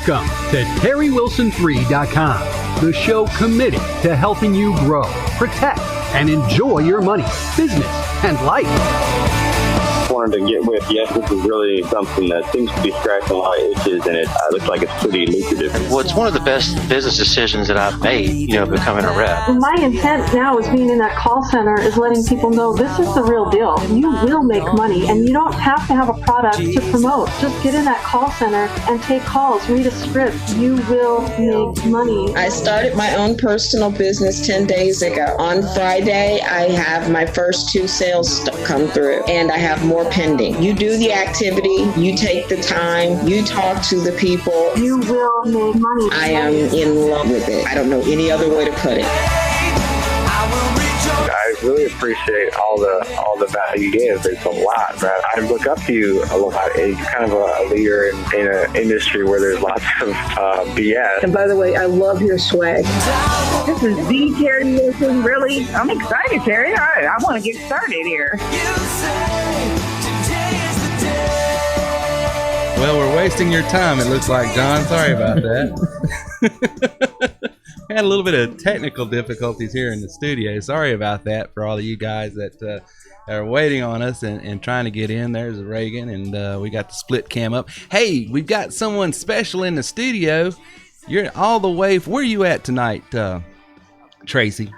Welcome to TerryWilson3.com, the show committed to helping you grow, protect, and enjoy your money, business, and life. Wanted to get with you. This is really something that seems to be scratching a lot of itches, and it looks like it's pretty lucrative. Well, it's one of the best business decisions that I've made, becoming a rep. My intent now is being in that call center is letting people know this is the real deal. You will make money, and you don't have to have a product to promote. Just get in that call center and take calls, read a script. You will make money. I started my own personal business 10 days ago. On Friday, I have my first 2 sales come through, and I have more pending. You do the activity, you take the time, you talk to the people. You will make money. I am in love with it. I don't know any other way to put it. I really appreciate all the value you give. It's a lot, right? I look up to you a lot. You're kind of a leader in an industry where there's lots of BS. And by the way, I love your swag. This is the Terry Wilson. Really? I'm excited, Terry. All right, I want to get started here. Well, we're wasting your time, it looks like, John. Sorry about that. We had a little bit of technical difficulties here in the studio. Sorry about that for all of you guys that are waiting on us and trying to get in. There's Reagan, and we got the split cam up. Hey, we've got someone special in the studio. You're all the way. Where are you at tonight, Tracy?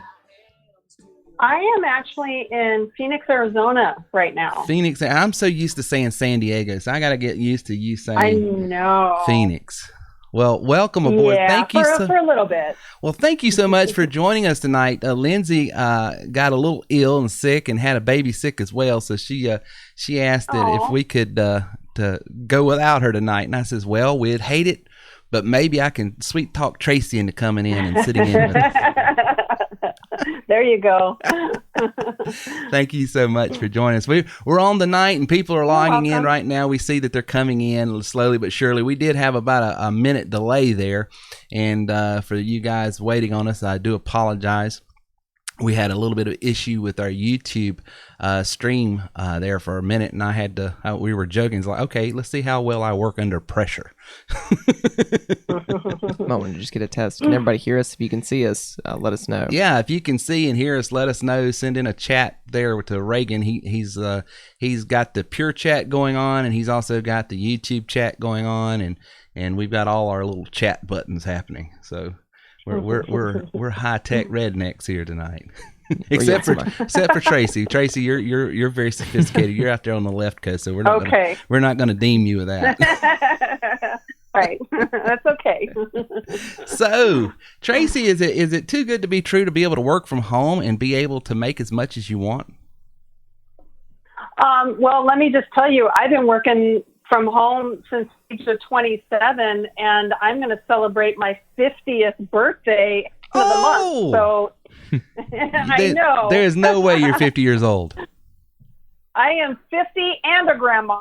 I am actually in Phoenix, Arizona right now. Phoenix. I'm so used to saying San Diego, so I got to get used to you saying I know. Phoenix. Well, welcome aboard. Yeah, thank you for a little bit. Well, thank you so much for joining us tonight. Lindsay got a little ill and sick and had a baby sick as well, so she asked that if we could to go without her tonight, and I says, well, we'd hate it, but maybe I can sweet talk Tracy into coming in and sitting in with us. There you go. Thank you so much for joining us. We're on the night, and people are logging in right now. We see that they're coming in slowly but surely. We did have about a minute delay there, and for you guys waiting on us, I do apologize. We had a little bit of issue with our YouTube stream there for a minute, and I had to. We were joking, it's like, okay, let's see how well I work under pressure. Might want to just get a test. Can everybody hear us? If you can see us, let us know. Yeah, if you can see and hear us, let us know. Send in a chat there to Reagan. He's got the pure chat going on, and he's also got the YouTube chat going on, and we've got all our little chat buttons happening. So. We're high tech rednecks here tonight, except for Tracy. Tracy, you're very sophisticated. You're out there on the left coast, so we're not gonna deem you with that. Right, that's okay. So, Tracy, is it too good to be true to be able to work from home and be able to make as much as you want? Well, let me just tell you, I've been working from home since the age of 27, and I'm going to celebrate my 50th birthday of the month. So I know. There's no way you're 50 years old. I am 50 and a grandma.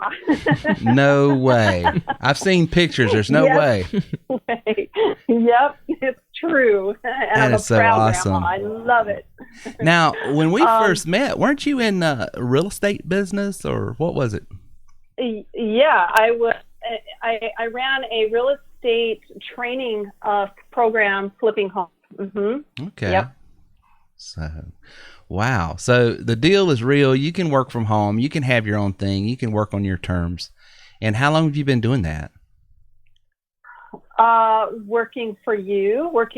No way. I've seen pictures. There's no way. Yep, it's true. And That I'm is a so proud awesome. grandma. I love it. Now, when we first met, weren't you in real estate business, or what was it? Yeah, I was. I ran a real estate training program, flipping homes. Mm-hmm. Okay. Yep. So, wow. So the deal is real. You can work from home. You can have your own thing. You can work on your terms. And how long have you been doing that? Working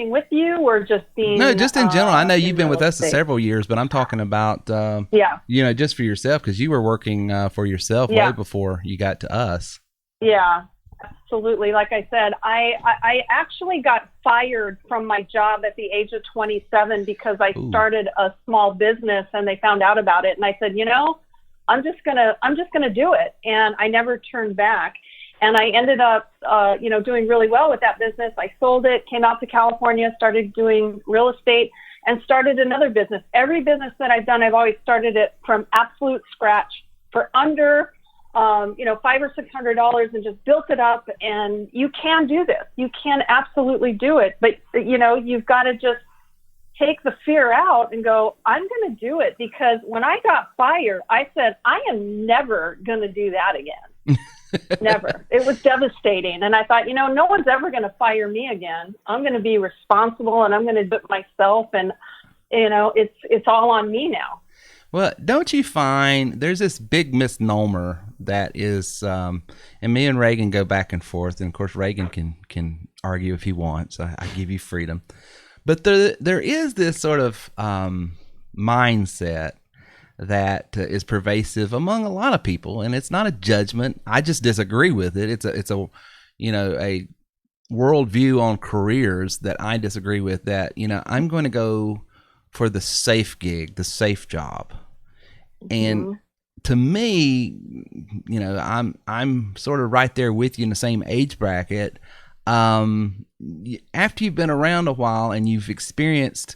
with you, or just being... No, just in general. I know you've been with us several years, but I'm talking about, just for yourself, because you were working for yourself way before you got to us. Yeah, absolutely. Like I said, I actually got fired from my job at the age of 27 because I started a small business, and they found out about it. And I said, I'm just gonna do it. And I never turned back. And I ended up, doing really well with that business. I sold it, came out to California, started doing real estate, and started another business. Every business that I've done, I've always started it from absolute scratch for under, $500 or $600, and just built it up. And you can do this. You can absolutely do it. But, you've got to just take the fear out and go, I'm going to do it. Because when I got fired, I said, I am never going to do that again. Never. It was devastating. And I thought, no one's ever going to fire me again. I'm going to be responsible and I'm going to do it myself. And, it's all on me now. Well, don't you find there's this big misnomer that is, and me and Reagan go back and forth. And of course, Reagan can argue if he wants. I give you freedom. But there is this sort of mindset that is pervasive among a lot of people, and it's not a judgment. I just disagree with it. It's a a worldview on careers that I disagree with. That I'm going to go for the safe gig, the safe job, and to me, I'm sort of right there with you in the same age bracket. After you've been around a while and you've experienced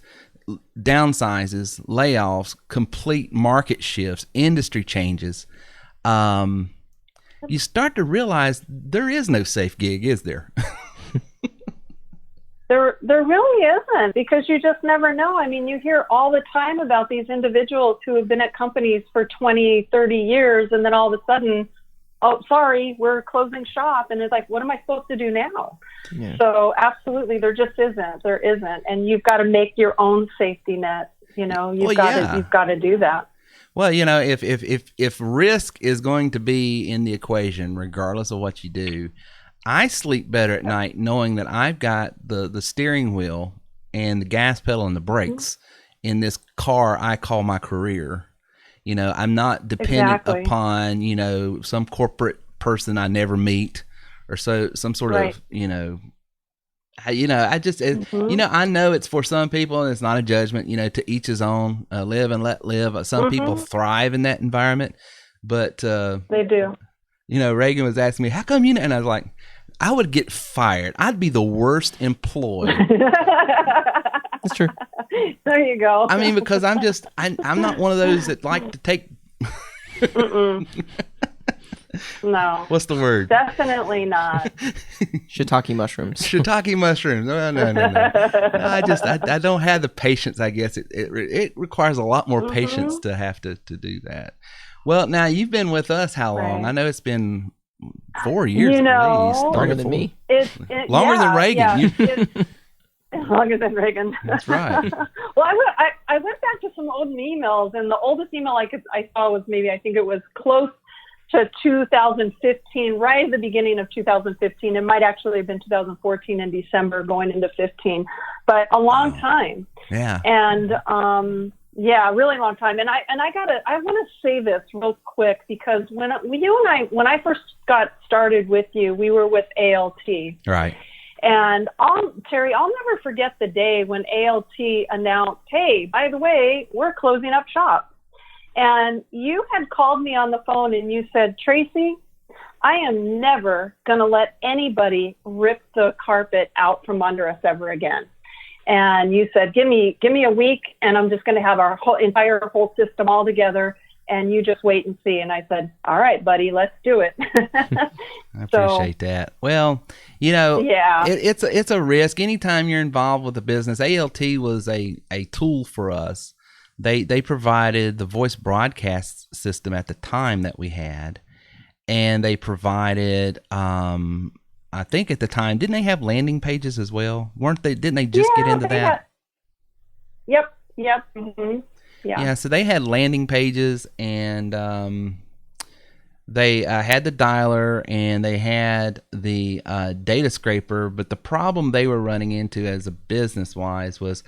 downsizes, layoffs, complete market shifts, industry changes, you start to realize there is no safe gig, is there? There really isn't, because you just never know. I mean, you hear all the time about these individuals who have been at companies for 20, 30 years, and then all of a sudden, oh, sorry, we're closing shop. And it's like, what am I supposed to do now? Yeah. So absolutely, there just isn't. There isn't. And you've got to make your own safety net. You've got to do that. Well, if risk is going to be in the equation, regardless of what you do, I sleep better at night knowing that I've got the steering wheel and the gas pedal and the brakes in this car I call my career. I'm not dependent upon, some corporate person I never meet or some sort of, I just, I know it's for some people and it's not a judgment, to each his own, live and let live. Some people thrive in that environment, but they do. Reagan was asking me, how come and I was like, I would get fired. I'd be the worst employee. That's true. There you go. I mean, because I'm not one of those that like to take. No. What's the word? Definitely not. Shiitake mushrooms. Shiitake mushrooms. No. I don't have the patience. I guess it requires a lot more patience to have to do that. Well, now you've been with us how long? I know it's been 4 years at least. Longer than me. Longer than Reagan. Yeah, longer than Reagan. That's right. Well, I went back to some old emails, and the oldest email I saw was maybe, I think it was close to 2015, right at the beginning of 2015. It might actually have been 2014 in December going into 15, but a long time. Yeah. And yeah, really long time. And I want to say this real quick, because when I first got started with you, we were with ALT. Right. And Terry, I'll never forget the day when ALT announced, hey, by the way, we're closing up shop. And you had called me on the phone and you said, Tracy, I am never going to let anybody rip the carpet out from under us ever again. And you said, give me a week and I'm just going to have our entire system all together, and you just wait and see. And I said, all right, buddy, let's do it. I appreciate that. Well, yeah, it's a risk. Anytime you're involved with a business, ALT was a tool for us. They provided the voice broadcast system at the time that we had, and they provided, I think at the time, didn't they have landing pages as well? Didn't they just get into that? Yep. Mm-hmm. Yeah, so they had landing pages, and they had the dialer, and they had the data scraper. But the problem they were running into as a business-wise was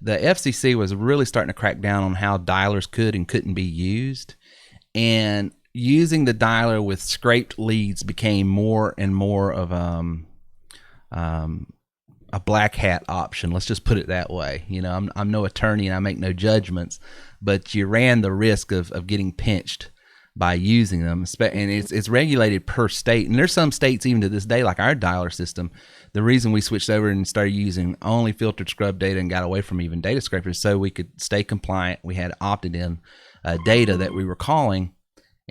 the FCC was really starting to crack down on how dialers could and couldn't be used. And using the dialer with scraped leads became more and more of a black hat option. Let's just put it that way. I'm no attorney and I make no judgments, but you ran the risk of getting pinched by using them. And it's regulated per state. And there's some states even to this day, like our dialer system. The reason we switched over and started using only filtered scrub data and got away from even data scrapers, so we could stay compliant. We had opted in data that we were calling.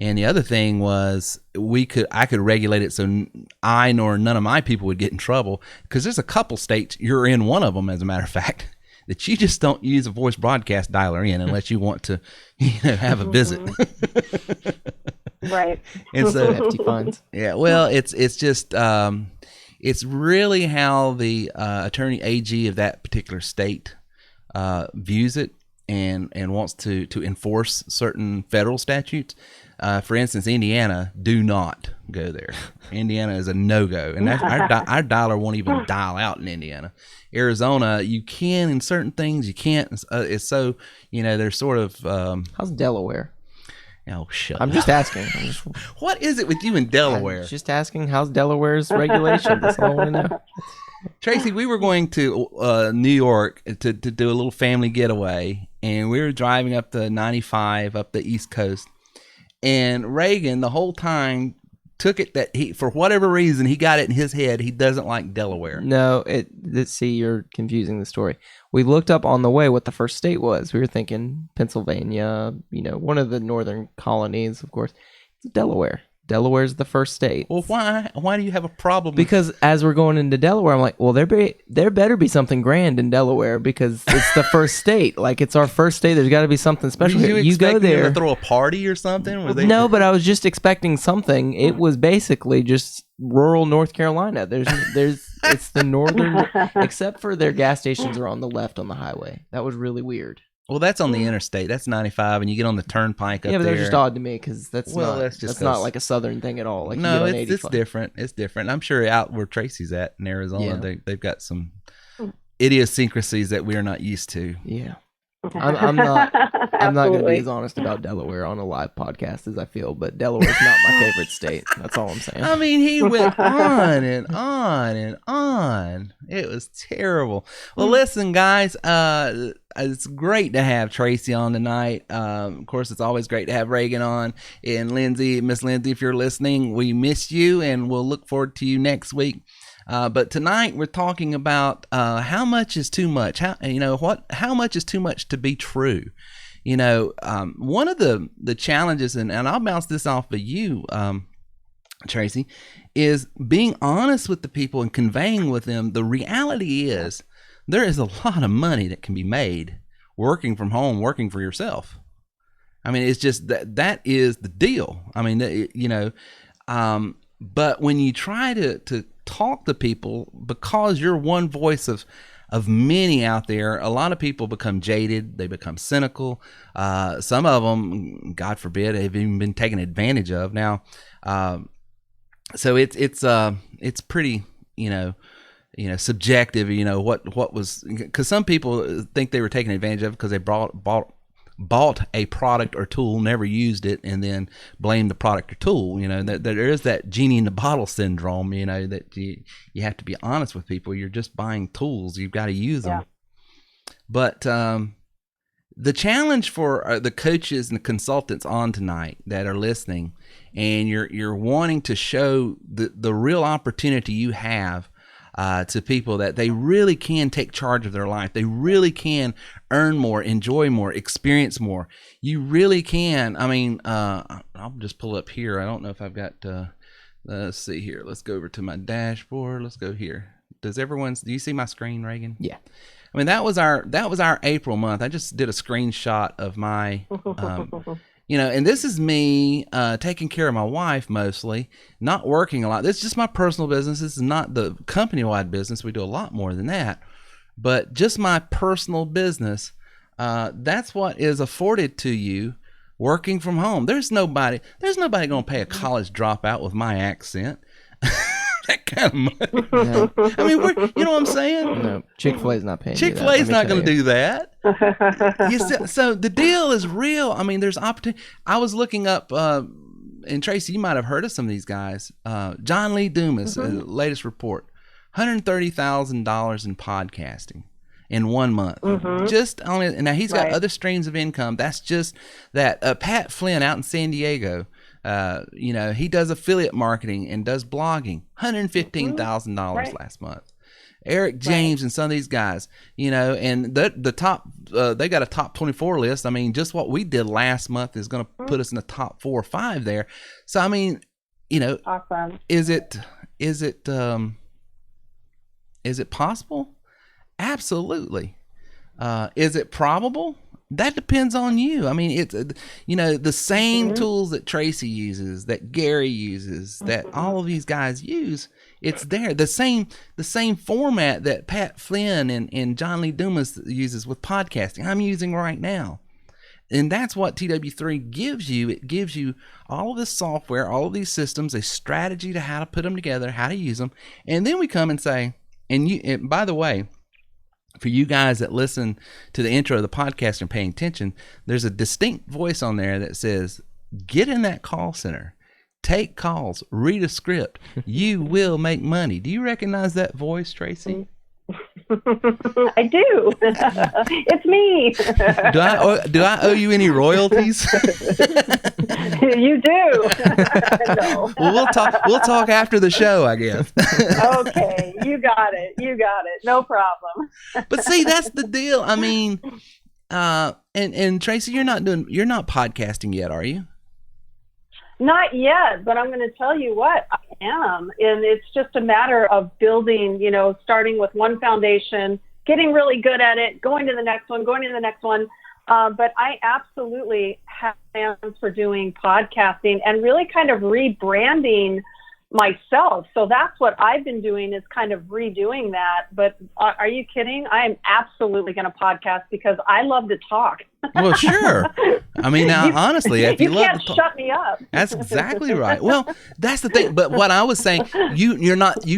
And the other thing was I could regulate it so I nor none of my people would get in trouble, because there's a couple states, you're in one of them as a matter of fact, that you just don't use a voice broadcast dialer in unless you want to have a visit. Right. And so Hefty fines. yeah, well, it's just it's really how the attorney AG of that particular state views it and wants to enforce certain federal statutes. For instance, Indiana, do not go there. Indiana is a no-go, and that's, our dollar won't even dial out in Indiana. Arizona, you can in certain things, you can't. It's so, they're sort of. How's Delaware? Oh, shut I'm up. just asking. What is it with you in Delaware? I'm just asking, how's Delaware's regulation? That's all I want to know. Tracy, we were going to New York to do a little family getaway, and we were driving up the 95 up the East Coast, and Reagan the whole time took it that he, for whatever reason, he got it in his head he doesn't like Delaware. No, see, you're confusing the story. We looked up on the way what the first state was. We were thinking Pennsylvania, one of the northern colonies, of course. It's Delaware. Delaware's the first state. Well, why do you have a problem? Because as we're going into Delaware, I'm like, well, there better be something grand in Delaware because it's the first state. Like, it's our first state. There's got to be something special here. You go there to throw a party or something? No, but I was just expecting something. It was basically just rural North Carolina. It's the northern, except for their gas stations are on the left on the highway. That was really weird. Well, that's on the interstate. That's 95, and you get on the turnpike up there. Yeah, but that's just odd to me because that's just not like a southern thing at all. Like, no, it's different. It's different. I'm sure out where Tracy's at in Arizona, they've got some idiosyncrasies that we're not used to. Yeah. I'm not going to be as honest about Delaware on a live podcast as I feel, but Delaware's not my favorite state. That's all I'm saying. I mean, he went on and on and on. It was terrible. Well, listen, guys, it's great to have Tracy on tonight. Of course, it's always great to have Reagan on. And Miss Lindsay, if you're listening, we miss you, and we'll look forward to you next week. But tonight we're talking about how much is too much. How much is too much to be true? One of the challenges, and I'll bounce this off of you, Tracy, is being honest with the people and conveying with them the reality is there is a lot of money that can be made working from home, working for yourself. I mean, it's just that is the deal. I mean, but when you try to talk to people, because you're one voice of many out there, a lot of people become jaded. They become cynical. Some of them, God forbid, have even been taken advantage of. Now, so it's pretty, subjective. What was, because some people think they were taken advantage of because they bought a product or tool, never used it, and then blame the product or tool. That there is that genie in the bottle syndrome. That you have to be honest with people. You're just buying tools. You've got to use them. But the challenge for the coaches and the consultants on tonight that are listening, and you're wanting to show the real opportunity you have to people that they really can take charge of their life. They really can earn more, enjoy more, experience more. You really can. I mean, I'll just pull up here. I don't know if I've got, let's see here. Let's go over to my dashboard. Let's go here. Do you see my screen, Reagan? Yeah. I mean, that was our April month. I just did a screenshot of my, and this is me taking care of my wife mostly, not working a lot. This is just my personal business. This is not the company-wide business. We do a lot more than that. But just my personal business, that's what is afforded to you working from home. There's nobody going to pay a college dropout with my accent. That kind of money. No. I mean, you know what I'm saying? No, Chick-fil-A's not paying. Chick-fil-A's not going to do that. So the deal is real. I mean, there's opportunity. I was looking up, and Tracy, you might have heard of some of these guys. John Lee Dumas, latest report, $130,000 in podcasting in 1 month. Just on it. And now he's got other streams of income. That's just that. Pat Flynn out in San Diego. He does affiliate marketing and does blogging. $115,000 last month. Eric James and some of these guys, and the top, they got a top 24 list. I mean, just what we did last month is going to put us in the top 4 or 5 there. So, I mean, awesome. Is it possible? Absolutely. Is it probable? That depends on you. I mean, it's the same tools that Tracy uses, that Gary uses, that all of these guys use. It's there. The same format that Pat Flynn and John Lee Dumas uses with podcasting. I'm using right now. And that's what TW3 gives you. It gives you all of this software, all of these systems, a strategy to how to put them together, how to use them. And then we come and say, and by the way, for you guys that listen to the intro of the podcast and paying attention, there's a distinct voice on there that says, get in that call center, take calls, read a script. You will make money. Do you recognize that voice, Tracy? I do. It's me. Do I owe you any royalties? You do. No. Well, we'll talk after the show, I guess. Okay, you got it. No problem. But see, that's the deal. I mean, and Tracy, you're not podcasting yet, are you? Not yet, but I'm going to tell you what, I am. And it's just a matter of building, starting with one foundation, getting really good at it, going to the next one. But I absolutely have plans for doing podcasting and really kind of rebranding myself. So that's what I've been doing, is kind of redoing that. But are you kidding? I am absolutely going to podcast because I love to talk. Well, sure. I mean, now, honestly, if you love can't shut me up. That's exactly right. Well, that's the thing. But what I was saying, you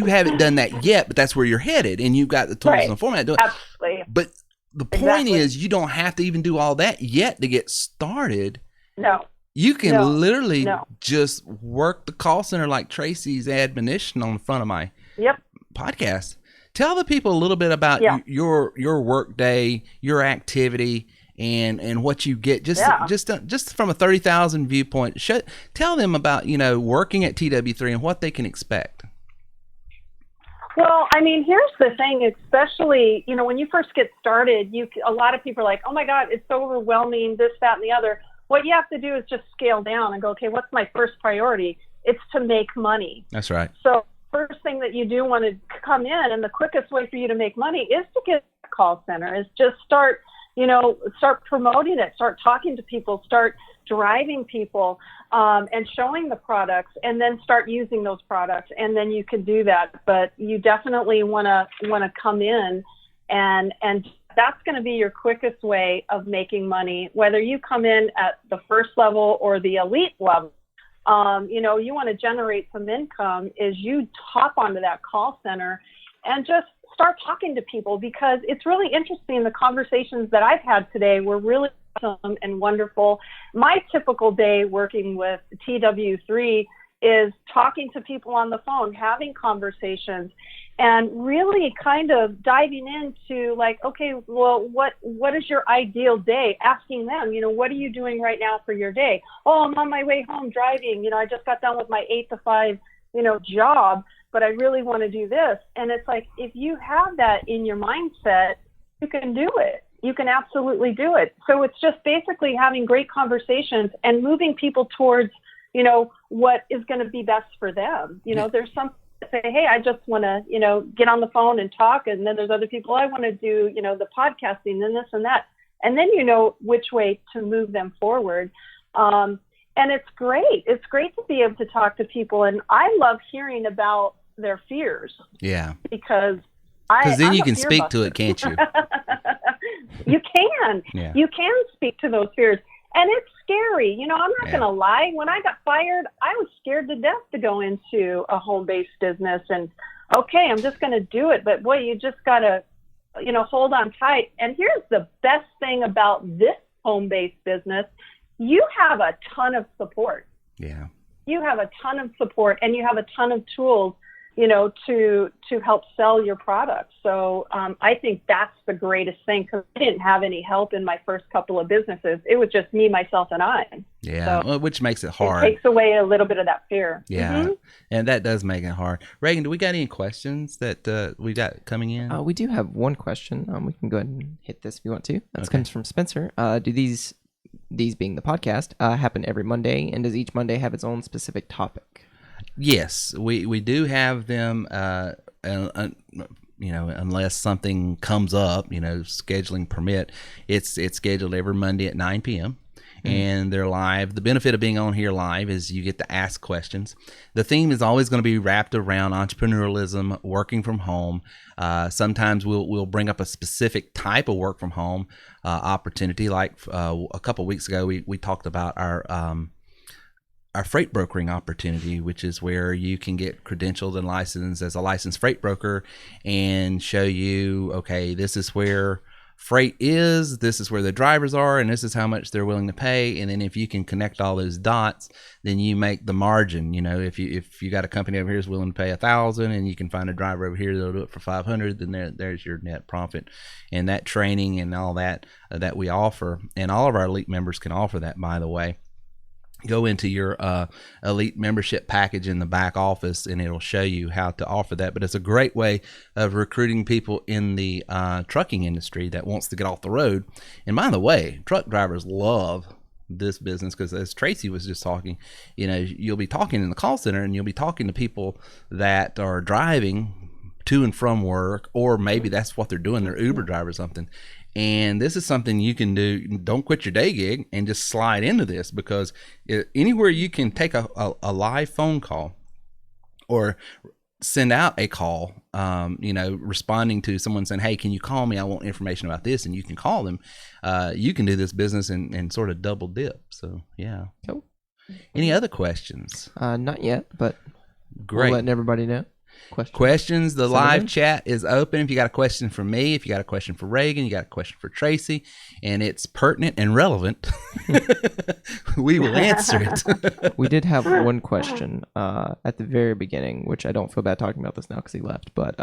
haven't done that yet, but that's where you're headed, and you've got the tools and the format to do it. Absolutely. But the point is, you don't have to even do all that yet to get started. No. You can literally just work the call center like Tracy's admonition on the front of my podcast. Tell the people a little bit about your work day, your activity, and what you get just from a 30,000 viewpoint. Tell them about working at TW3 and what they can expect. Well, I mean, here's the thing, especially when you first get started, a lot of people are like, oh my God, it's so overwhelming, this, that, and the other. What you have to do is just scale down and go, okay, what's my first priority? It's to make money. That's right. So first thing that you do want to come in, and the quickest way for you to make money is to get a call center, is just start promoting it, start talking to people, start driving people, and showing the products, and then start using those products. And then you can do that. But you definitely want to come in and that's going to be your quickest way of making money, whether you come in at the first level or the elite level. You want to generate some income, is you hop onto that call center and just start talking to people, because it's really interesting. The conversations that I've had today were really awesome and wonderful. My typical day working with TW3 is talking to people on the phone, having conversations, and really kind of diving into like, okay, well, what is your ideal day? Asking them, what are you doing right now for your day? Oh, I'm on my way home driving. I just got done with my 8 to 5, job, but I really want to do this. And it's like, if you have that in your mindset, you can do it. You can absolutely do it. So it's just basically having great conversations and moving people towards, what is going to be best for them. There's some say, hey, I just want to, get on the phone and talk. And then there's other people, I want to do, the podcasting and this and that. And then which way to move them forward. And it's great. It's great to be able to talk to people. And I love hearing about their fears. Yeah. Because then you can speak to it, can't you? You can. Yeah. You can speak to those fears. And it's scary. I'm not going to lie. When I got fired, I was scared to death to go into a home-based business. And, okay, I'm just going to do it. But, boy, you just got to, hold on tight. And here's the best thing about this home-based business. You have a ton of support. Yeah. You have a ton of support, and you have a ton of tools, to help sell your products. So I think that's the greatest thing, because I didn't have any help in my first couple of businesses. It was just me, myself, and I. Yeah, so which makes it hard. It takes away a little bit of that fear. Yeah, and that does make it hard. Reagan, do we got any questions that we got coming in? We do have one question. We can go ahead and hit this if you want to. This comes from Spencer. Do these being the podcast happen every Monday, and does each Monday have its own specific topic? Yes, we do have them unless something comes up, scheduling permit, it's scheduled every Monday at 9 p.m. And they're live. The benefit of being on here live is you get to ask questions. The theme is always going to be wrapped around entrepreneurialism, working from home. Sometimes we'll bring up a specific type of work from home opportunity. Like a couple of weeks ago, we talked about our freight brokering opportunity, which is where you can get credentialed and licensed as a licensed freight broker and show you, okay, this is where freight is, this is where the drivers are, and this is how much they're willing to pay. And then if you can connect all those dots, then you make the margin. If you got a company over here is willing to pay $1,000 and you can find a driver over here that'll do it for $500, then there's your net profit. And that training and all that that we offer, and all of our elite members can offer that, by the way. Go into your elite membership package in the back office and it'll show you how to offer that. But it's a great way of recruiting people in the trucking industry that wants to get off the road. And by the way, truck drivers love this business because, as Tracy was just talking, you'll be talking in the call center and you'll be talking to people that are driving to and from work, or maybe that's what they're doing, they're Uber driver or something. And this is something you can do. Don't quit your day gig and just slide into this, because anywhere you can take a live phone call or send out a call, responding to someone saying, hey, can you call me? I want information about this. And you can call them. You can do this business and sort of double dip. So, yeah. Cool. Any other questions? Not yet, but great. We're letting everybody know. Questions. The live chat is open. If you got a question for me, if you got a question for Reagan, you got a question for Tracy, and it's pertinent and relevant, we will answer it. We did have one question at the very beginning, which I don't feel bad talking about this now because he left. But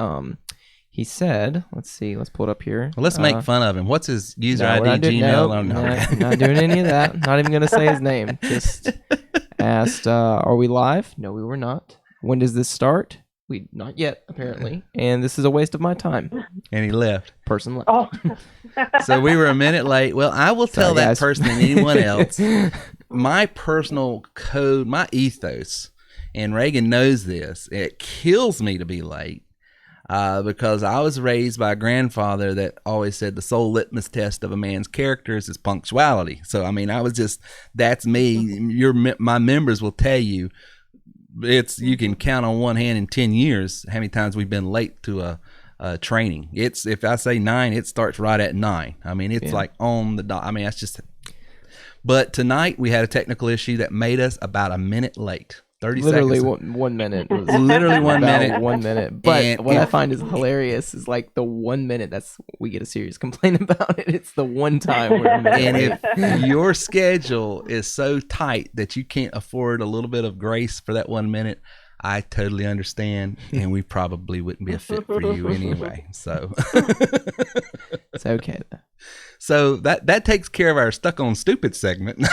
he said, let's pull it up here. Well, let's make fun of him. What's his user ID? Gmail? Not doing any of that. Not even going to say his name. Just asked, are we live? No, we were not. When does this start? Not yet, apparently. And this is a waste of my time. And he left. Person left. Oh. So we were a minute late. Well, I will tell that person and anyone else, my personal code, my ethos, and Reagan knows this, it kills me to be late because I was raised by a grandfather that always said the sole litmus test of a man's character is his punctuality. So, that's me. My members will tell you, you can count on one hand in 10 years how many times we've been late to a training. If I say 9, it starts right at 9. It's like on the dot. That's just. But tonight we had a technical issue that made us about a minute late. 30 literally seconds. 1 minute. Was literally 1 minute. 1 minute. But what I find is hilarious is like the 1 minute. We get a serious complaint about it. It's the one time we're a minute late. If your schedule is so tight that you can't afford a little bit of grace for that 1 minute, I totally understand, and we probably wouldn't be a fit for you anyway. So it's okay though. So that takes care of our stuck on stupid segment.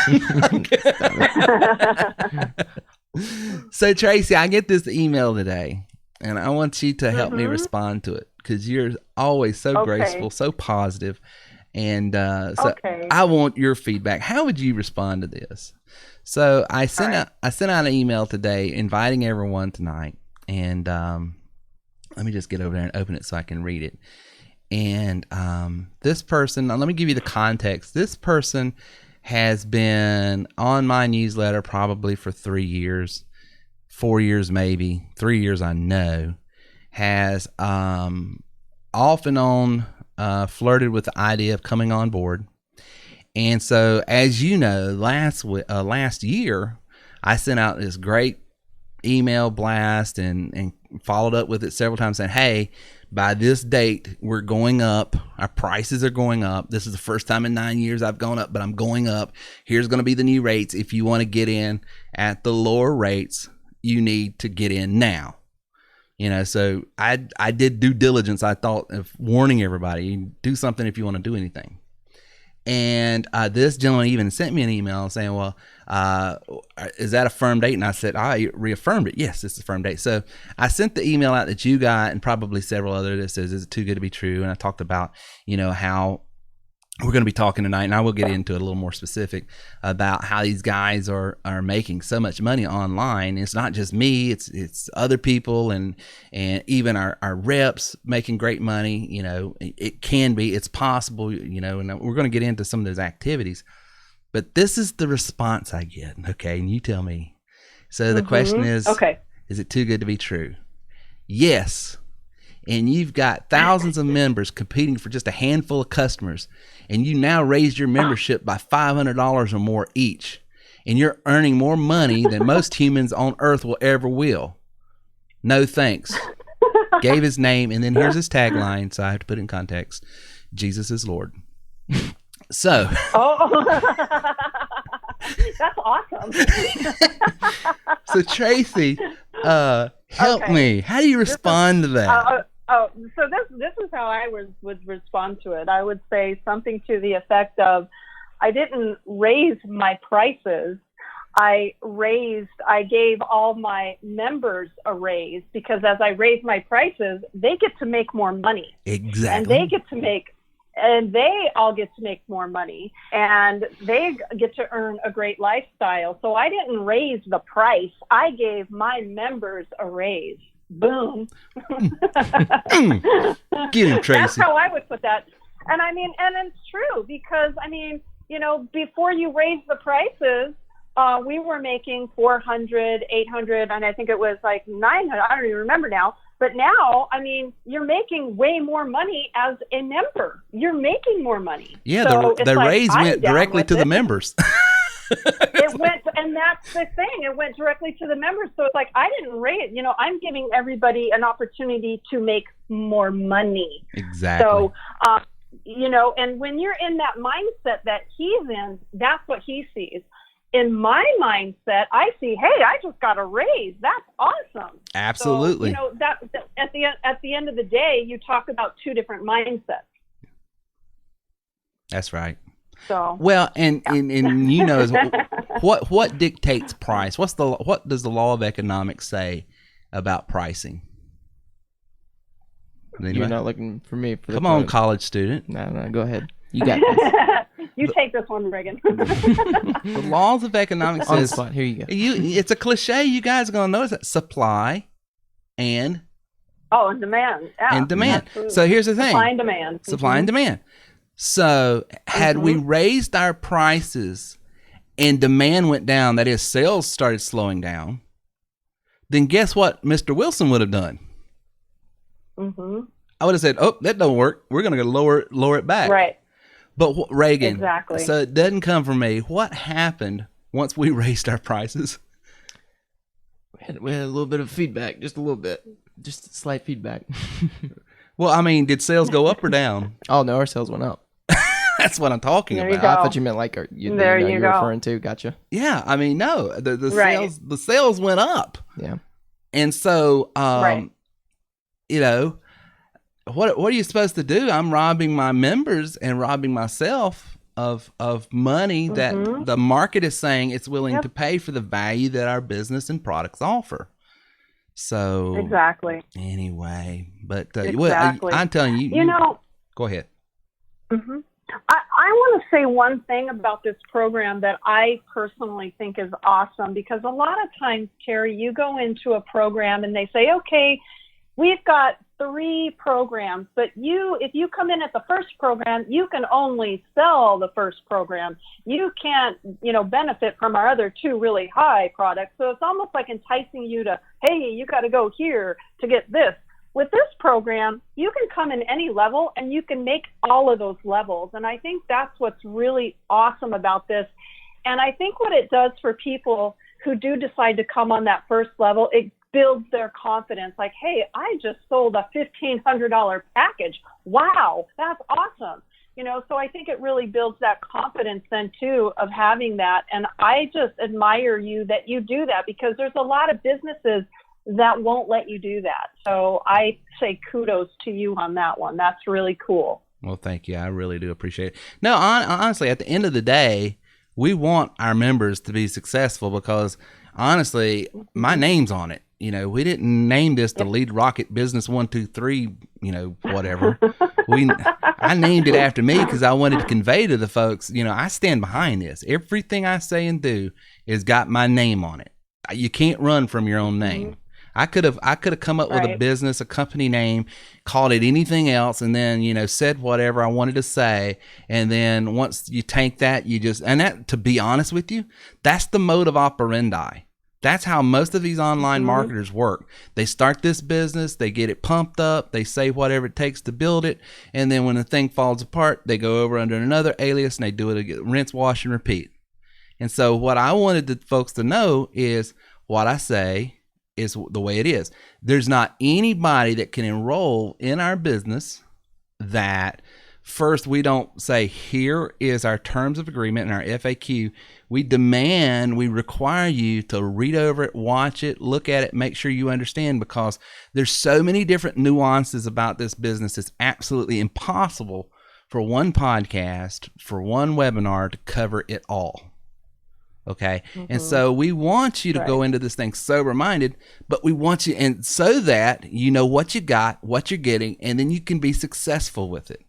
So Tracy, I get this email today, and I want you to help me respond to it because you're always so graceful, so positive, and I want your feedback. How would you respond to this? So I sent out an email today inviting everyone tonight, and let me just get over there and open it so I can read it. And this person, let me give you the context. This person has been on my newsletter probably for 3 years, 4 years maybe, 3 years I know, has off and on flirted with the idea of coming on board. And so, as you know, last year, I sent out this great email blast and followed up with it several times saying, hey, by this date, we're going up. Our prices are going up. This is the first time in 9 years I've gone up, but I'm going up. Here's going to be the new rates. If you want to get in at the lower rates, you need to get in now. So I did due diligence. I thought of warning everybody, do something if you want to do anything. And this gentleman even sent me an email saying, well, is that a firm date? And I said, I reaffirmed it. Yes, it's a firm date. So I sent the email out that you got and probably several others that says, is it too good to be true? And I talked about, how we're going to be talking tonight, and I will get into it a little more specific about how these guys are making so much money online. It's not just me; it's other people, and even our reps making great money. You know, it can be, it's possible. You know, and we're going to get into some of those activities. But this is the response I get. Okay, and you tell me. So the question is, okay, is it too good to be true? Yes. And you've got thousands of members competing for just a handful of customers, and you now raised your membership by $500 or more each, and you're earning more money than most humans on earth will. No thanks. Gave his name, and then here's his tagline, so I have to put it in context. Jesus is Lord. So. Oh, that's awesome. So Tracy, help me. How do you respond to that? So this is how I would respond to it. I would say something to the effect of, I didn't raise my prices. I gave all my members a raise, because as I raise my prices, they get to make more money. Exactly. And they all get to make more money, and they get to earn a great lifestyle. So I didn't raise the price. I gave my members a raise. Boom. Get him, Tracy. That's how I would put that. And I mean, and it's true, because I mean, you know, before you raise the prices, we were making 400, 800, and I think it was like 900. I don't even remember now. But now, I mean, you're making way more money as a member. You're making more money. Yeah, so the raise went directly to the members. It went, and that's the thing. It went directly to the members. So it's like, I didn't raise, you know, I'm giving everybody an opportunity to make more money. Exactly. So, you know, and when you're in that mindset that he's in, that's what he sees. In my mindset, I see, hey, I just got a raise. That's awesome. Absolutely. So, you know, that at the end of the day, you talk about two different mindsets. That's right. So well, and you know, what dictates price? What does the law of economics say about pricing? Anybody? You're not looking for me. Come on, college student. No, go ahead. You got this. You take this one, Reagan. The laws of economics On the says, spot. Here you go. It's a cliche. You guys are going to notice that supply and demand. Yeah, and demand. absolutely. So here's the thing: supply and demand. Supply and demand. So had we raised our prices and demand went down, that is, sales started slowing down, then guess what Mr. Wilson would have done? I would have said, "Oh, that don't work. We're going to lower it back." Right. But Reagan, exactly. So it doesn't come from me. What happened once we raised our prices? We had a little bit of feedback, just a little bit, just slight feedback. Well, I mean, did sales go up or down? Oh no, our sales went up. That's what I'm talking There about. you go. I thought you meant like you're referring to. Gotcha. Yeah, I mean, no, the Right. sales went up. Yeah. And so, Right. you know, what are you supposed to do? I'm robbing my members and robbing myself of money that the market is saying it's willing to pay for the value that our business and products offer. So exactly. Anyway, but Exactly. I'm telling you, you know, go ahead. I want to say one thing about this program that I personally think is awesome, because a lot of times, Terry, you go into a program and they say, okay, we've got 3 programs, but if you come in at the first program, you can only sell the first program. You can't, you know, benefit from our other 2 really high products. So it's almost like enticing you to, hey, you got to go here to get this. With this program, you can come in any level and you can make all of those levels. And I think that's what's really awesome about this. And I think what it does for people who do decide to come on that first level, it builds their confidence. Like, hey, I just sold a $1,500 package. Wow, that's awesome. You know, so I think it really builds that confidence then too of having that. And I just admire you that you do that, because there's a lot of businesses that won't let you do that. So I say kudos to you on that one. That's really cool. Well, thank you. I really do appreciate it. No, honestly, at the end of the day, we want our members to be successful, because honestly, my name's on it. You know, we didn't name this the Lead Rocket Business 1, 2, 3, you know, whatever. I named it after me because I wanted to convey to the folks, I stand behind this. Everything I say and do is got my name on it. You can't run from your own name. I could have come up with a business, a company name, called it anything else, and then, said whatever I wanted to say. And then once you tank that, that, to be honest with you, that's the mode of operandi. That's how most of these online marketers work. They start this business, they get it pumped up, they say whatever it takes to build it, and then when the thing falls apart, they go over under another alias and they do it again, rinse, wash, and repeat. And so what I wanted the folks to know is what I say is the way it is. There's not anybody that can enroll in our business that first we don't say, here is our terms of agreement and our FAQ. We require you to read over it, watch it, look at it, make sure you understand, because there's so many different nuances about this business. It's absolutely impossible for one podcast, for one webinar to cover it all. Okay. And so we want you to go into this thing sober-minded, but we want you, and so that you know what you got, what you're getting, and then you can be successful with it.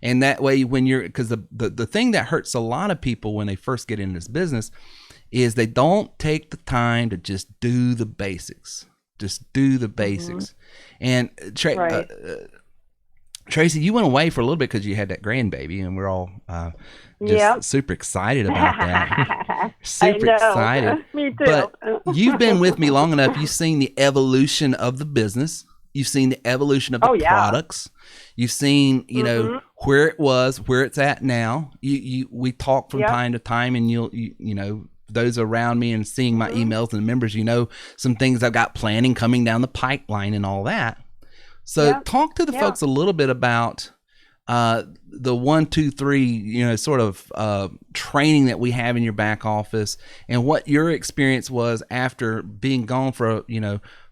And that way, because the thing that hurts a lot of people when they first get into this business is they don't take the time to just do the basics. Just do the basics. And Tracy, you went away for a little bit because you had that grandbaby, and we're all super excited about that. Super excited. Me too. But you've been with me long enough. You've seen the evolution of the business. You've seen the evolution of the products. You've seen, where it was, where it's at now. We talk from time to time, and you those around me and seeing my emails and the members, some things I've got planning coming down the pipeline and all that. So talk to the folks a little bit about the 1, 2, 3, sort of training that we have in your back office, and what your experience was after being gone for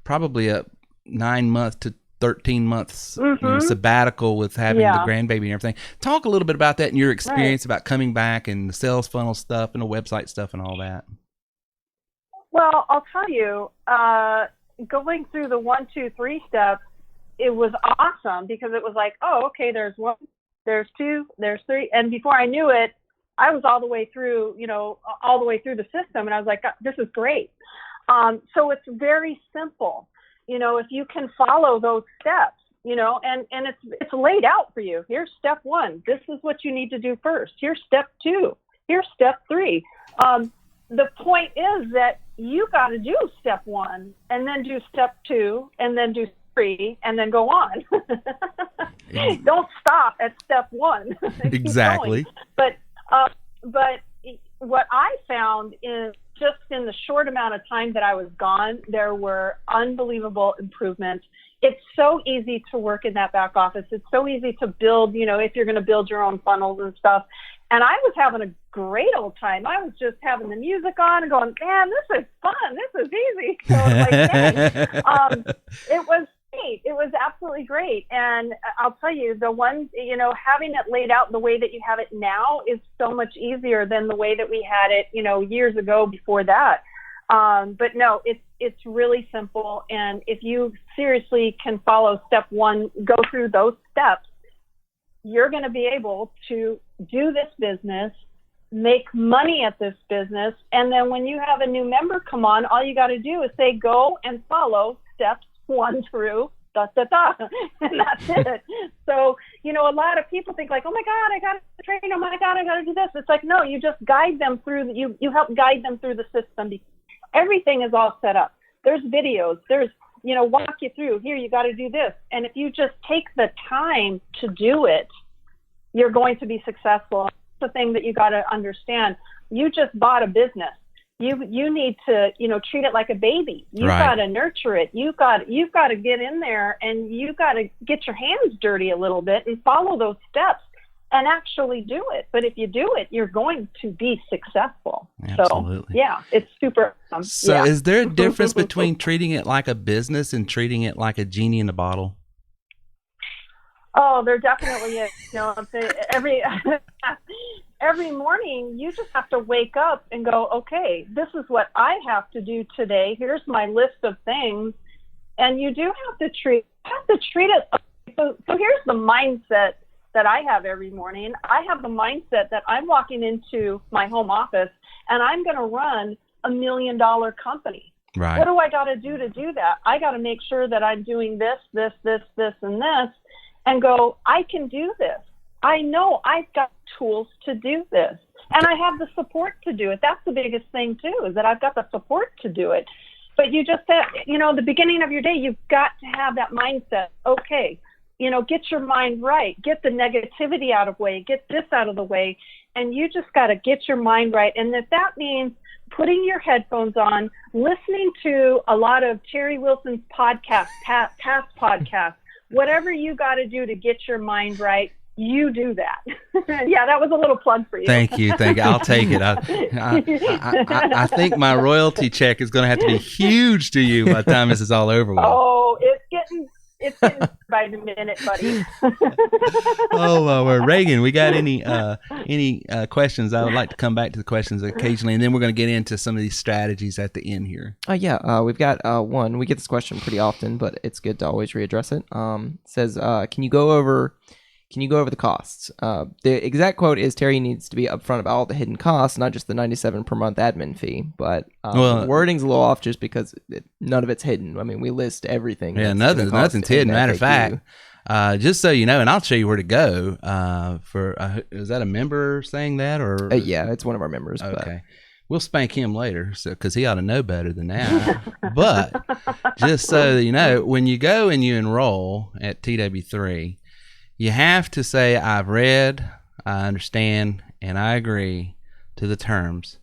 probably a 9-month to 13 months sabbatical with having the grandbaby and everything. Talk a little bit about that and your experience about coming back and the sales funnel stuff and the website stuff and all that. Well, I'll tell you, going through the 1, 2, 3 steps, it was awesome because it was like, oh, okay, there's 1, there's 2, there's 3. And before I knew it, I was all the way through, all the way through the system. And I was like, this is great. So it's very simple. If you can follow those steps, and it's laid out for you. Here's step 1. This is what you need to do first. Here's step 2. Here's step 3. The point is that you got to do step 1 and then do step 2 and then do 3 and then go on. Don't stop at step 1. Exactly. But what I found is just in the short amount of time that I was gone, there were unbelievable improvements. It's so easy to work in that back office. It's so easy to build, if you're going to build your own funnels and stuff. And I was having a great old time. I was just having the music on and going, man, this is fun. This is easy. So it was great. It was absolutely great. And I'll tell you, the one, having it laid out the way that you have it now is so much easier than the way that we had it, years ago before that. But no, it's really simple. And if you seriously can follow step 1, go through those steps, you're going to be able to do this business, make money at this business. And then when you have a new member come on, all you got to do is say, go and follow steps 1 through ... and that's it. So, a lot of people think like, oh my God, I got to train. Oh my God, I got to do this. It's like, no, you just guide them through, you help guide them through the system. Everything is all set up. There's videos, there's, walk you through here, you got to do this. And if you just take the time to do it, you're going to be successful. That's the thing that you got to understand. You just bought a business. You need to, treat it like a baby. You've got to nurture it. You've got to get in there and you've got to get your hands dirty a little bit and follow those steps and actually do it. But if you do it, you're going to be successful. Absolutely. So, it's super. So is there a difference between treating it like a business and treating it like a genie in a bottle? Oh, there definitely is. Every morning you just have to wake up and go, okay, this is what I have to do today. Here's my list of things. And you do have to treat it. So here's the mindset that I have every morning. I have the mindset that I'm walking into my home office and I'm going to run $1 million company. Right. What do I got to do that? I got to make sure that I'm doing this, and this, and go, I can do this. I know I've got tools to do this. And I have the support to do it. That's the biggest thing, too, is that I've got the support to do it. But you just said, the beginning of your day, you've got to have that mindset. Okay, get your mind right. Get the negativity out of the way. Get this out of the way. And you just got to get your mind right. And if that means putting your headphones on, listening to a lot of Terry Wilson's podcasts, past podcasts, whatever you got to do to get your mind right, you do that. Yeah, that was a little plug for you. Thank you. I'll take it. I think my royalty check is going to have to be huge to you by the time this is all over with. Oh, it's getting by the minute, buddy. Well, Reagan, we got any questions? I would like to come back to the questions occasionally, and then we're going to get into some of these strategies at the end here. We've got one. We get this question pretty often, but it's good to always readdress it. It says, can you go over the costs? The exact quote is, Terry needs to be upfront about all the hidden costs, not just the $97 per month admin fee. But the wording's a little off just because none of it's hidden. I mean, we list everything. Yeah, nothing's hidden. Matter of fact, just so you know, and I'll show you where to go. Is that a member saying that, or? Yeah, it's one of our members. Okay. But We'll spank him later, because he ought to know better than that. But just so you know, when you go and you enroll at TW3, you have to say, I've read, I understand, and I agree to the terms.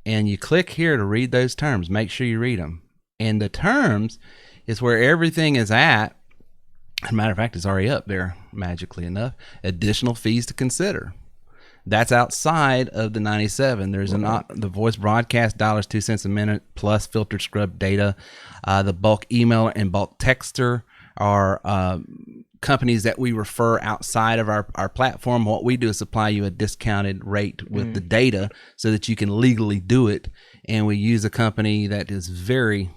And you click here to read those terms. Make sure you read them. And the terms is where everything is at. As a matter of fact, it's already up there, magically enough. Additional fees to consider. That's outside of the 97. There's the voice broadcast, $2 a minute, plus filtered scrub data. The bulk email and bulk texter are companies that we refer outside of our platform. What we do is supply you a discounted rate with the data so that you can legally do it. And we use a company that is very,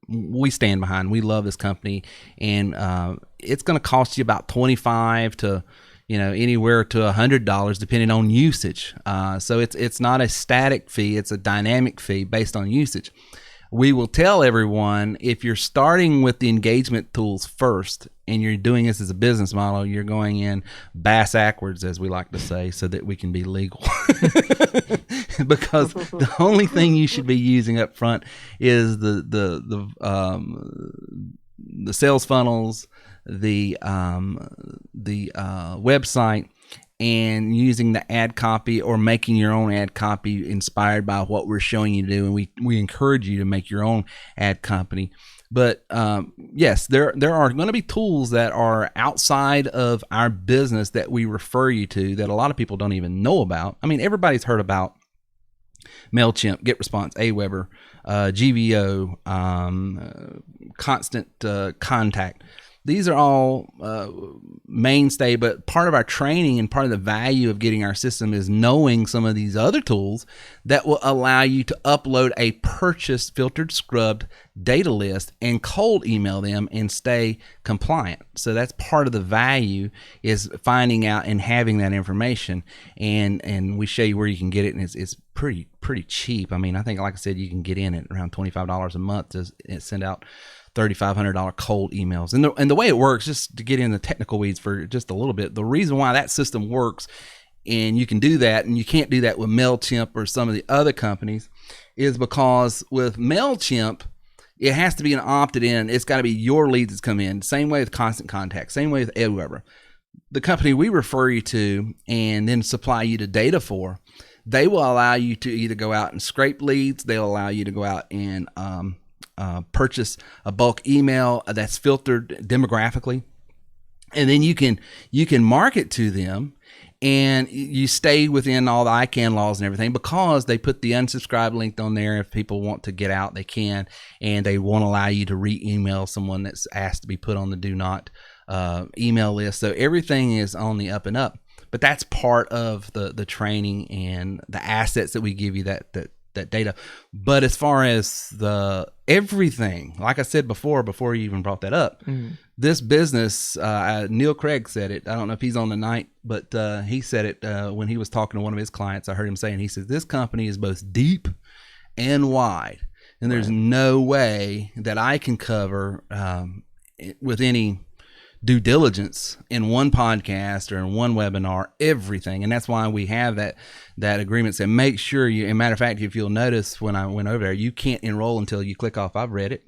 we stand behind. We love this company. And it's going to cost you about $25 to anywhere to $100 depending on usage. So it's not a static fee. It's a dynamic fee based on usage. We will tell everyone, if you're starting with the engagement tools first and you're doing this as a business model, you're going in bass backwards, as we like to say, so that we can be legal. Because the only thing you should be using up front is the sales funnels, the website, and using the ad copy or making your own ad copy inspired by what we're showing you to do. And we encourage you to make your own ad copy. But yes, there are going to be tools that are outside of our business that we refer you to that a lot of people don't even know about. I mean, everybody's heard about MailChimp, GetResponse, Aweber, GVO, Constant Contact. These are all mainstay, but part of our training and part of the value of getting our system is knowing some of these other tools that will allow you to upload a purchased, filtered, scrubbed data list and cold email them and stay compliant. So that's part of the value, is finding out and having that information. And we show you where you can get it, and it's pretty cheap. I mean, I think, like I said, you can get in at around $25 a month to send out $3,500 cold emails. And the way it works, just to get in the technical weeds for just a little bit, the reason why that system works, and you can do that, and you can't do that with MailChimp or some of the other companies, is because with MailChimp, it has to be an opted in. It's got to be your leads that come in. Same way with Constant Contact. Same way with Aweber. The company we refer you to and then supply you the data for, they will allow you to either go out and scrape leads. They'll allow you to go out and purchase a bulk email that's filtered demographically, and then you can market to them, and you stay within all the ICANN laws and everything, because they put the unsubscribe link on there. If people want to get out, they can, and they won't allow you to re-email someone that's asked to be put on the do not email list. So everything is on the up and up. But that's part of the training and the assets that we give you that that data. But as far as the everything, like I said before you even brought that up, this business, Neil Craig said it. I don't know if he's on tonight, but he said it when he was talking to one of his clients. I heard him saying, he says, this company is both deep and wide, and there's no way that I can cover with any due diligence in one podcast or in one webinar everything. And that's why we have that agreement. So make sure you, and matter of fact, if you'll notice when I went over there, you can't enroll until you click off I've read it.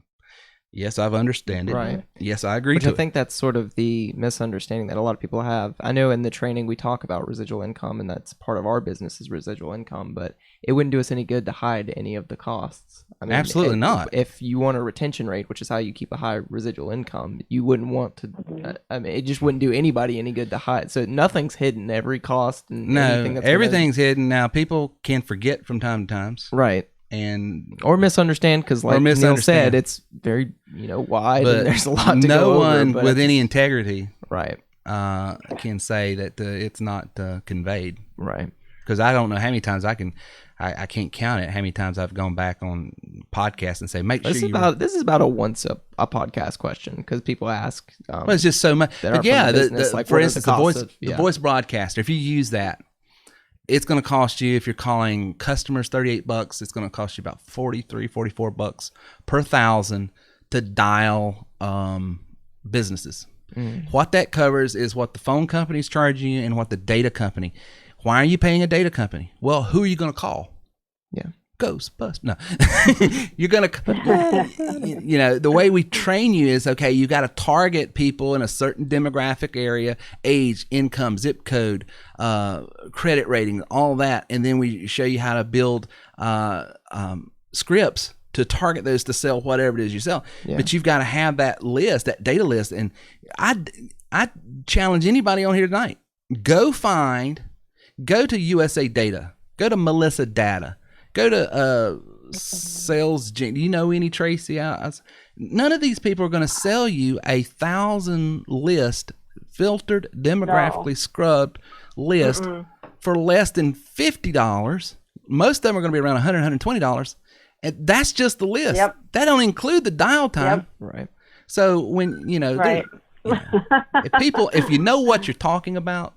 Yes, I've understand it. Right. Yes, I agree. Which I think that's sort of the misunderstanding that a lot of people have. I know in the training we talk about residual income, and that's part of our business is residual income, but it wouldn't do us any good to hide any of the costs. I mean, absolutely not. If you want a retention rate, which is how you keep a high residual income, you wouldn't want to. I mean, it just wouldn't do anybody any good to hide. So nothing's hidden. Every cost and everything's hidden. Now people can forget from time to time, right? And or misunderstand, because like Neil said, it's very wide, but and there's a lot to no go over, one with any integrity can say that it's not conveyed, right? Because I don't know how many times I can't count it how many times I've gone back on podcasts and say this is about a once a podcast question, because people ask well, it's just so much. But yeah, for instance, the voice broadcaster, if you use that, it's going to cost you, if you're calling customers, $38. It's going to cost you about $44 per thousand to dial businesses. What that covers is what the phone company's charging you and what the data company. Why are you paying a data company? Well, who are you going to call? Yeah. Ghostbusters. No. You're going to, the way we train you is, okay, you got to target people in a certain demographic area, age, income, zip code, credit rating, all that. And then we show you how to build scripts to target those to sell whatever it is you sell. Yeah. But you've got to have that list, that data list. And I challenge anybody on here tonight, go to USA Data, go to Melissa Data, go to Sales. Do you know any, Tracy? None of these people are going to sell you 1,000 list, filtered, demographically scrubbed list for less than $50. Most of them are going to be around $100, $120. And that's just the list. Yep. That don't include the dial time. Yep. Right. So when, if you know what you're talking about,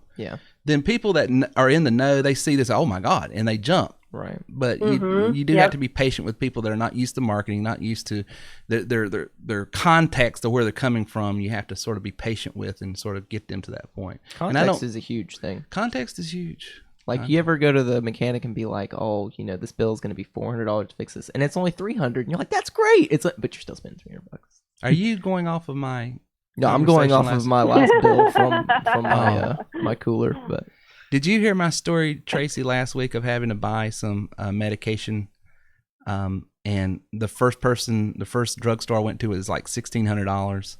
then people that are in the know, they see this, oh my God, and they jump. Right. But you do have to be patient with people that are not used to marketing, not used to their context of where they're coming from. You have to sort of be patient with and sort of get them to that point. Context is a huge thing. Context is huge. Like, you ever go to the mechanic and be like, oh, this bill is going to be $400 to fix this, and it's only $300, and you're like, that's great. It's like, but you're still spending $300. Are you going off of my? No, I'm going off of my last bill from my cooler. But did you hear my story, Tracy, last week of having to buy some medication? And the first drugstore I went to was like $1,600.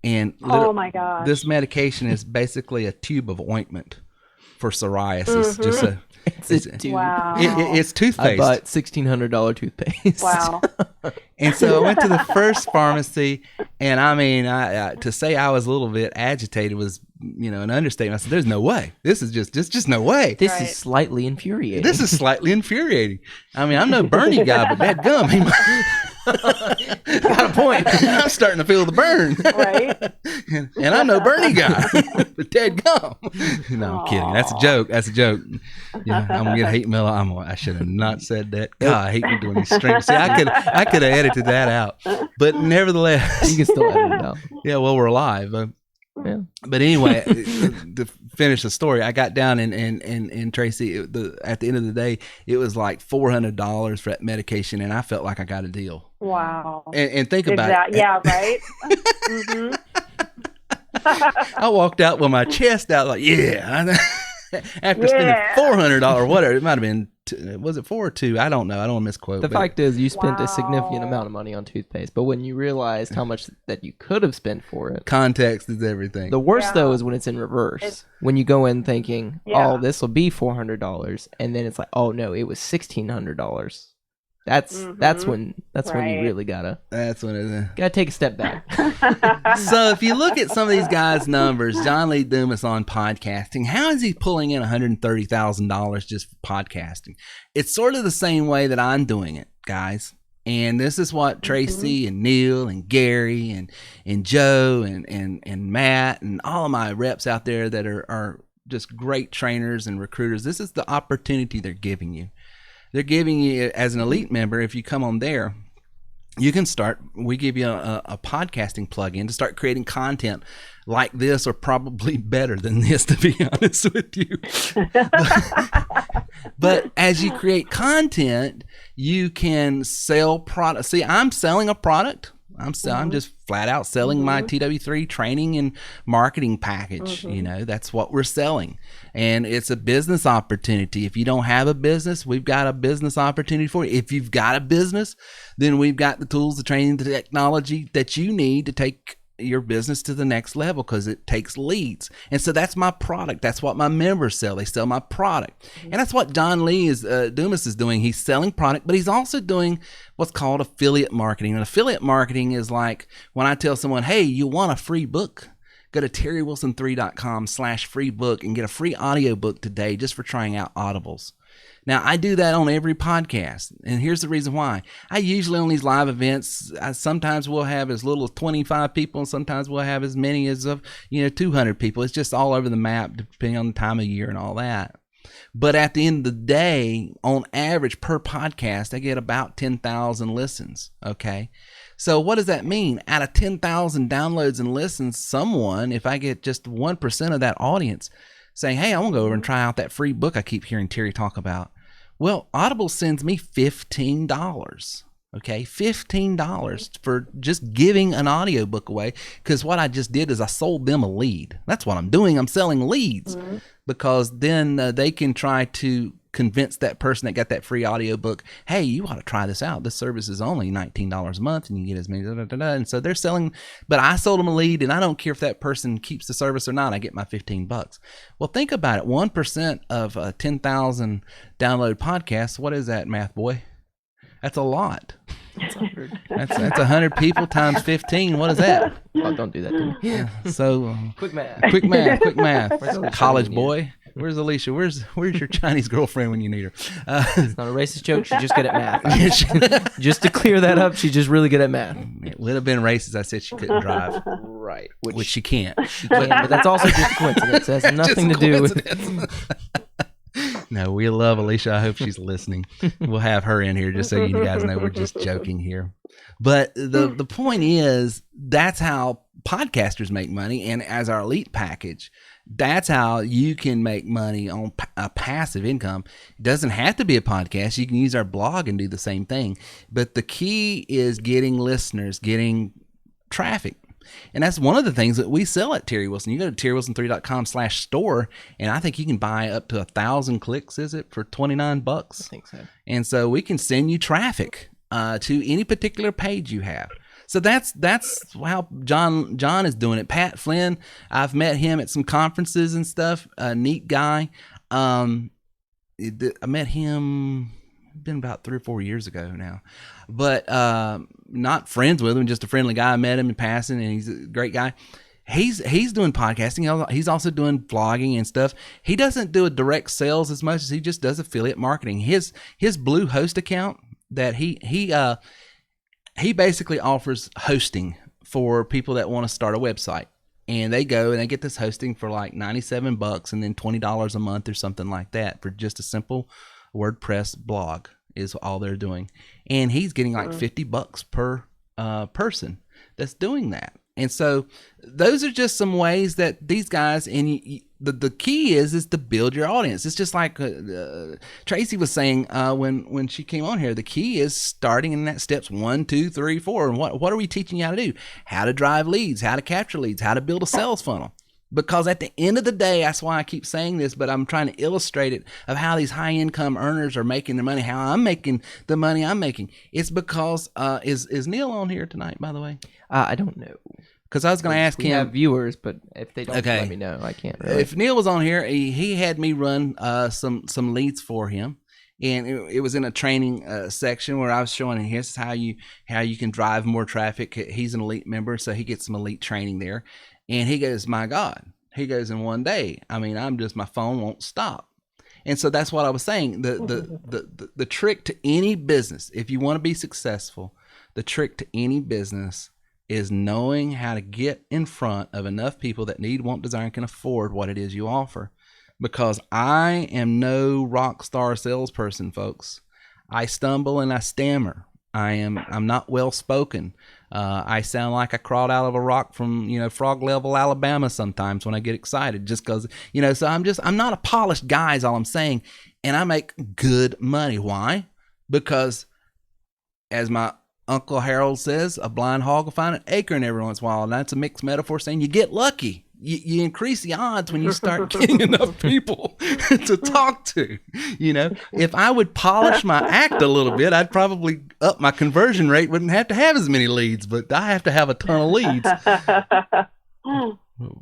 And oh my gosh, this medication is basically a tube of ointment for psoriasis. Just it's a tube. Wow. It's toothpaste. I bought $1,600 toothpaste. Wow. And so I went to the first pharmacy, and I mean, to say I was a little bit agitated was, an understatement. I said, "There's no way. This is just no way. This is slightly infuriating. I mean, I'm no Bernie guy, but that gum, he got a point. I'm starting to feel the burn. Right. and I'm no Bernie guy, but dead gum. No, I'm kidding. That's a joke. Yeah, I'm gonna get hate mail. I should have not said that. God, I hate me doing these strings. See, I could have edited that out, but nevertheless, you can still edit it out. Yeah, well, we're live. Yeah. But anyway, to finish the story, I got down and Tracy, at the end of the day, it was like $400 for that medication, and I felt like I got a deal. Wow. And think about it. Yeah, right? Mm-hmm. I walked out with my chest out like, yeah. After spending $400, whatever, it might have been, was it 4 or 2? I don't know. I don't want to misquote. The fact is, you spent a significant amount of money on toothpaste, but when you realized how much that you could have spent for it, context is everything. The worst though is when it's in reverse. When you go in thinking, "Oh, this will be $400," and then it's like, "Oh no, it was $1,600." That's when you Right. really gotta take a step back. So if you look at some of these guys' numbers, John Lee Dumas on podcasting, how is he pulling in $130,000 just for podcasting? It's sort of the same way that I'm doing it, guys. And this is what Tracy and Neil and Gary and Joe and Matt and all of my reps out there that are just great trainers and recruiters. This is the opportunity they're giving you. They're giving you, as an elite member, if you come on there, you can start, we give you a podcasting plugin to start creating content like this, or probably better than this, to be honest with you. But as you create content, you can sell products. See, I'm selling a product. I'm just flat out selling my TW3 training and marketing package. You know, that's what we're selling. And it's a business opportunity. If you don't have a business, we've got a business opportunity for you. If you've got a business, then we've got the tools, the training, the technology that you need to take your business to the next level, because it takes leads. And so that's my product. That's what my members sell. They sell my product. And that's what John Lee Dumas is doing. He's selling product, but he's also doing what's called affiliate marketing. And affiliate marketing is like when I tell someone, hey, you want a free book? Go to terrywilson3.com/free book and get a free audiobook today just for trying out Audibles. Now, I do that on every podcast, and here's the reason why. I usually, on these live events, sometimes we'll have as little as 25 people, and sometimes we'll have as many as 200 people. It's just all over the map, depending on the time of year and all that. But at the end of the day, on average per podcast, I get about 10,000 listens, okay? So what does that mean? Out of 10,000 downloads and listens, someone, if I get just 1% of that audience saying, hey, I want to go over and try out that free book I keep hearing Terry talk about. Well, Audible sends me $15, okay? $15 for just giving an audiobook away, because what I just did is I sold them a lead. That's what I'm doing. I'm selling leads, because then they can try to convince that person that got that free audiobook, hey, you ought to try this out. This service is only $19 a month and you get as many, and so they're selling, but I sold them a lead, and I don't care if that person keeps the service or not. I get my $15. Well, think about it. 1% of a 10,000 download podcast. What is that, math boy? That's a lot. That's 100 people times 15. What is that? Oh, don't do that to me. Yeah. So Quick math. Quick math. College boy. Where's Alicia? Where's your Chinese girlfriend when you need her? It's not a racist joke. She's just good at math. Just to clear that up, she's just really good at math. It would have been racist. I said she couldn't drive. Right. Which she can't. She can, but that's also just a coincidence. It has nothing to do with... No, we love Alicia. I hope she's listening. We'll have her in here just so you guys know we're just joking here. But the point is, that's how podcasters make money. And as our elite package, that's how you can make money on a passive income. It doesn't have to be a podcast. You can use our blog and do the same thing. But the key is getting listeners, getting traffic. And that's one of the things that we sell at Terry Wilson. You go to terrywilson3.com/store, and I think you can buy up to 1,000 clicks, is it, for $29? I think so. And so we can send you traffic to any particular page you have. So that's how John is doing it. Pat Flynn, I've met him at some conferences and stuff. A neat guy. I met him, been about 3 or 4 years ago now, but not friends with him, just a friendly guy. I met him in passing, and he's a great guy. He's doing podcasting. He's also doing vlogging and stuff. He doesn't do a direct sales as much as he just does affiliate marketing. His Bluehost account that he basically offers hosting for people that want to start a website, and they go and they get this hosting for like $97 and then $20 a month or something like that for just a simple WordPress blog is all they're doing. And he's getting like $50 per person that's doing that. And so those are just some ways that these guys, and the key is to build your audience. It's just like Tracy was saying when she came on here, the key is starting in that steps 1, 2, 3, 4. And what are we teaching you how to do? How to drive leads, how to capture leads, how to build a sales funnel. Because at the end of the day, that's why I keep saying this, but I'm trying to illustrate it of how these high income earners are making their money, how I'm making the money I'm making. It's because, is Neil on here tonight, by the way? I don't know. Because I was going to ask him. We have viewers, but if they don't let me know, I can't really. If Neil was on here, he had me run some leads for him. and it was in a training section where I was showing him here's how you can drive more traffic. He's an elite member, so he gets some elite training there. And he goes, my God, he goes, in one day, I mean, my phone won't stop. And so that's what I was saying. The trick to any business, if you want to be successful, the trick to any business is knowing how to get in front of enough people that need, want, desire, and can afford what it is you offer. Because I am no rock star salesperson, folks. I stumble and I stammer. I'm not well spoken. I sound like I crawled out of a rock from, Frog Level, Alabama sometimes when I get excited, just because, so I'm not a polished guy is all I'm saying. And I make good money. Why? Because as my Uncle Harold says, a blind hog will find an acorn every once in a while. And that's a mixed metaphor saying you get lucky. You increase the odds when you start getting enough people to talk to. If I would polish my act a little bit, I'd probably up my conversion rate. Wouldn't have to have as many leads, but I have to have a ton of leads.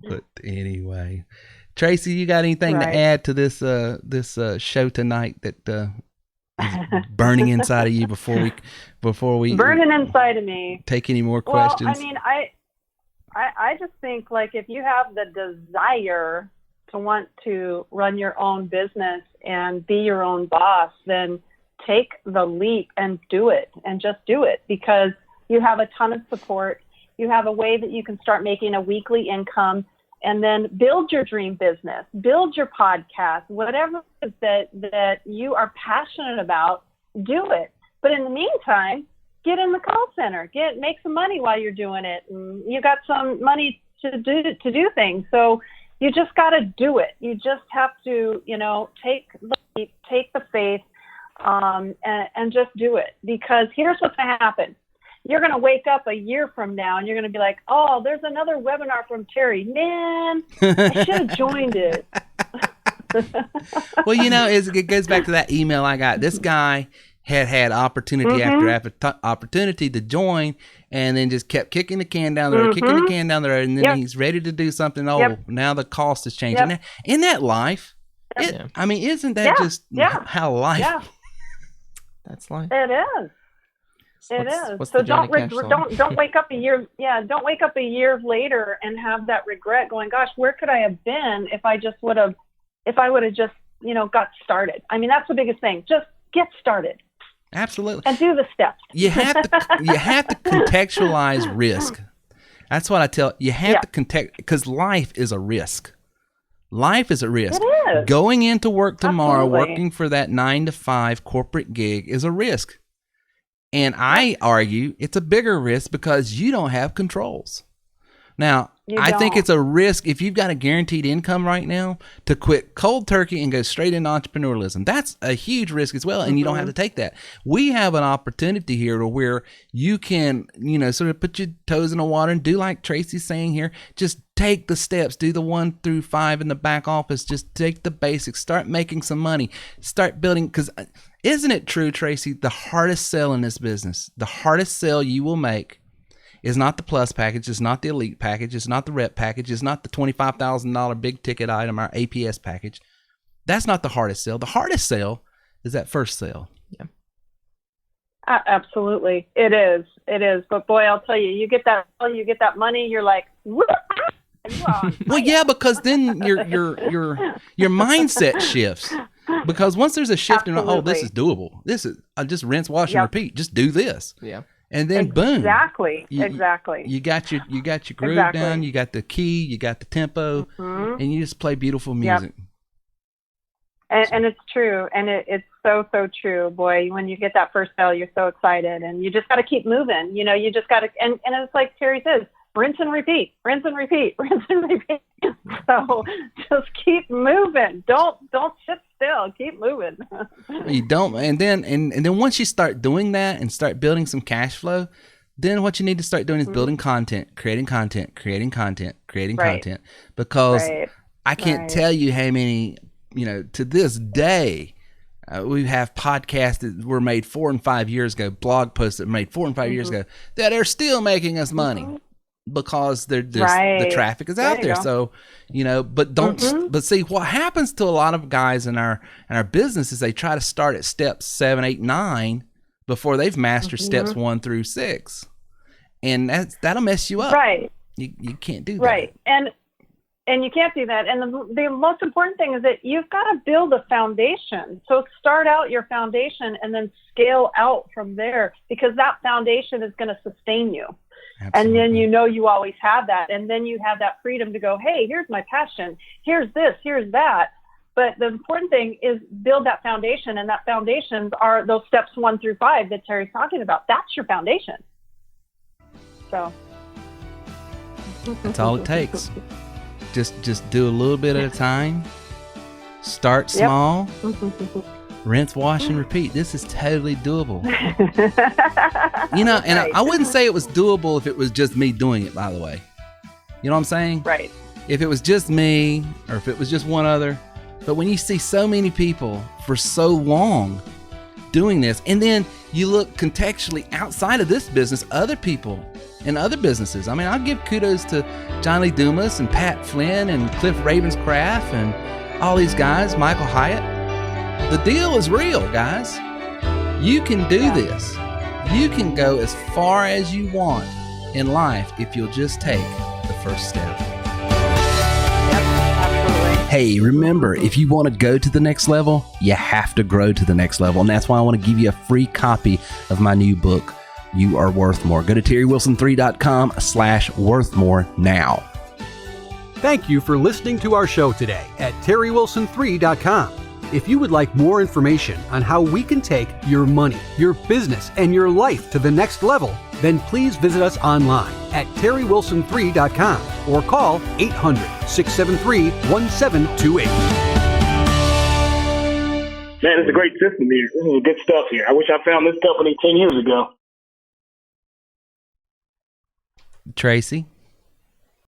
But anyway, Tracy, you got anything to add to this show tonight that is burning inside of you before we burning inside of me? Take any more questions? Well, I mean, I just think, like, if you have the desire to want to run your own business and be your own boss, then take the leap and do it, and just do it, because you have a ton of support. You have a way that you can start making a weekly income, and then build your dream business, build your podcast, whatever it is that you are passionate about, do it. But in the meantime, get in the call center, make some money while you're doing it. And you got some money to do things. So you just got to do it. You just have to, take the faith, and just do it, because here's what's going to happen. You're going to wake up a year from now and you're going to be like, oh, there's another webinar from Terry. Man, I should have joined it. Well, it goes back to that email I got. This guy had opportunity after opportunity to join, and then just kept kicking the can down the road, and then he's ready to do something. Now the cost is changing. In that life, I mean, isn't that just how life? Yeah. That's life. It is. It is. So don't wake up a year. Yeah, don't wake up a year later and have that regret, going, "Gosh, where could I have been if I would have just got started?" I mean, that's the biggest thing. Just get started. Absolutely. And do the steps. You have to contextualize risk. That's what I tell you. Have to because life is a risk. Life is a risk. It is. Going into work tomorrow, working for that 9-to-5 corporate gig is a risk. And I argue it's a bigger risk because you don't have controls. Now, I think it's a risk if you've got a guaranteed income right now to quit cold turkey and go straight into entrepreneurialism. That's a huge risk as well, and you don't have to take that. We have an opportunity here to where you can, sort of put your toes in the water and do like Tracy's saying here. Just take the steps, do the 1 through 5 in the back office. Just take the basics, start making some money, start building. Because isn't it true, Tracy, the hardest sell in this business, the hardest sell you will make is not the plus package, it's not the elite package, it's not the rep package, it's not the $25,000 big ticket item, our APS package. That's not the hardest sell. The hardest sell is that first sale. Yeah. Absolutely. It is. But boy, I'll tell you, you get that money, you're like, well, yeah, because then your mindset shifts. Because once there's a shift in, this is doable. This is just rinse, wash, and repeat. Just do this. Yeah. And then boom. Exactly. You got your groove down, you got the key, you got the tempo, and you just play beautiful music. Yep. And it's true. And it's so true. Boy, when you get that first sale, you're so excited, and you just got to keep moving. You just got to, and it's like Terry says, rinse and repeat, rinse and repeat, rinse and repeat. So just keep moving. Don't sit still. Keep moving. You don't, and then once you start doing that and start building some cash flow, then what you need to start doing is building content, creating content. Because I can't tell you how many, to this day, we have podcasts that were made 4 and 5 years ago, blog posts that were made 4 and 5 years ago that are still making us money. because they're just Right. the traffic is There out you there. go. So, you know, but but see what happens to a lot of guys in our business is they try to start at steps 7, 8, 9 before they've mastered steps 1 through 6. And that'll mess you up. Right. You can't do that. Right. And you can't do that. And the most important thing is that you've got to build a foundation. So start out your foundation and then scale out from there, because that foundation is going to sustain you. Absolutely. And then you always have that. And then you have that freedom to go, hey, here's my passion. Here's this, here's that. But the important thing is build that foundation. And that foundations are those steps 1 through 5 that Terry's talking about. That's your foundation. So that's all it takes. Just do a little bit at a time. Start small. Rinse, wash, and repeat. This is totally doable. You know, and I wouldn't say it was doable if it was just me doing it, by the way. You know what I'm saying? Right. If it was just me, or if it was just one other. But when you see so many people for so long doing this, and then you look contextually outside of this business, other people in other businesses. I mean, I'll give kudos to John Lee Dumas and Pat Flynn and Cliff Ravenscraft and all these guys, Michael Hyatt. The deal is real, guys. You can do this. You can go as far as you want in life if you'll just take the first step. Hey, remember, if you want to go to the next level, you have to grow to the next level. And that's why I want to give you a free copy of my new book, You Are Worth More. Go to terrywilson3.com/worthmore now. Thank you for listening to our show today at terrywilson3.com. If you would like more information on how we can take your money, your business, and your life to the next level, then please visit us online at terrywilson3.com or call 800-673-1728. Man, it's a great system here. This is good stuff here. I wish I found this company 10 years ago. Tracy?